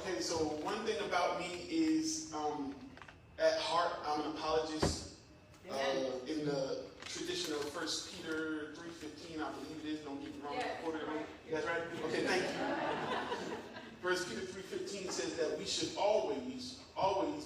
Okay, so one thing about me is, at heart, I'm an apologist. In the tradition of 1 Peter 3:15, I believe it is. Don't get me wrong. You guys right? Okay, thank you. 1 Peter 3:15 says that we should always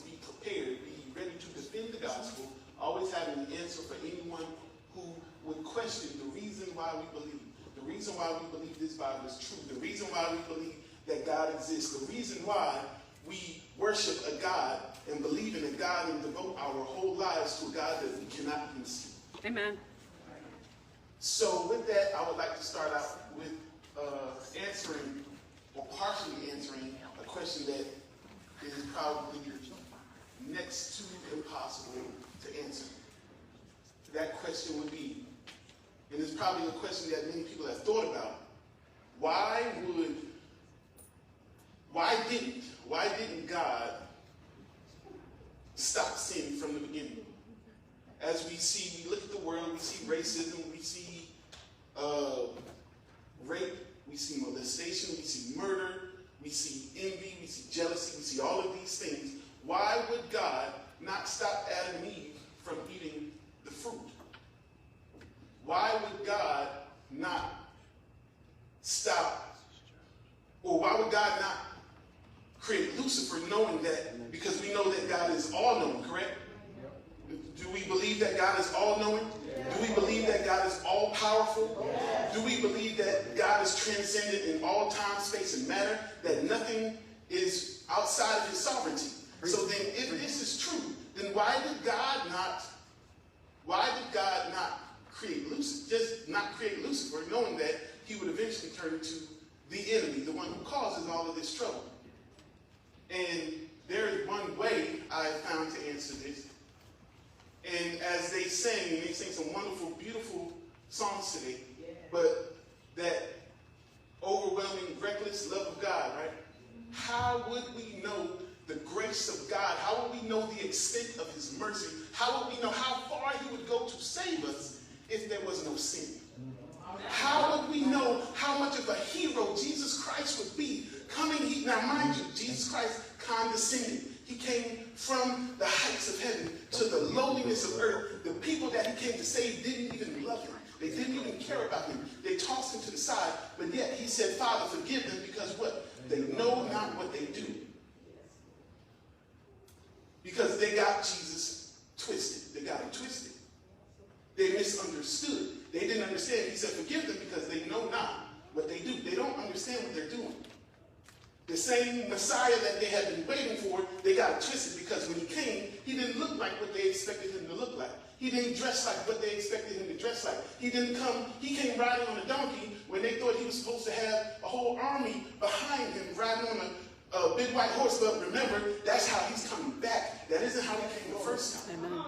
be prepared, be ready to defend the gospel, always having an answer for anyone who would question the reason why we believe. The reason why we believe this Bible is true. The reason why we believe that God exists. The reason why we worship a God and believe in a God and devote our whole lives to a God that we cannot even see. Amen. So with that, I would like to start out with answering, or partially answering, a question that is probably next to impossible to answer. That question would be, and it's probably a question that many people have thought about, why didn't God stop sin from the beginning? As we see, we look at the world, we see racism, we see rape, we see molestation, we see murder, we see envy, we see jealousy, we see all of these things. Why would God not stop Adam and Eve from eating the fruit? Why would God not stop, or why would God not create Lucifer, knowing that, because we know that God is all-knowing, correct? Do we believe that God is all-knowing? Do we believe that God is all-powerful? Do we believe that God is transcendent in all time, space, and matter? That nothing is outside of his sovereignty? So then, if this is true, then why did God not create Lucifer? Just not create Lucifer, knowing that he would eventually turn into the enemy, the one who causes all of this trouble. And there is one way I found to answer this. And as they sang some wonderful, beautiful songs today, but that overwhelming, reckless love of God, right? How would we know the grace of God? How would we know the extent of his mercy? How would we know how far he would go to save us if there was no sin? How would we know how much of a hero Jesus Christ would be coming? Now, mind you, Jesus Christ condescended. He came from the heights of heaven to the lowliness of earth. The people that he came to save didn't even love him. They didn't even care about him. They tossed him to the side. But yet he said, Father, forgive them, because what? They know not what they do. Because they got Jesus twisted. They got him twisted. They misunderstood. They didn't understand. He said, forgive them because they know not what they do. They don't understand what they're doing. The same Messiah that they had been waiting for, they got it twisted, because when he came, he didn't look like what they expected him to look like. He didn't dress like what they expected him to dress like. He came riding on a donkey when they thought he was supposed to have a whole army behind him riding on a big white horse. But remember, that's how he's coming back. That isn't how he came the first time. Amen.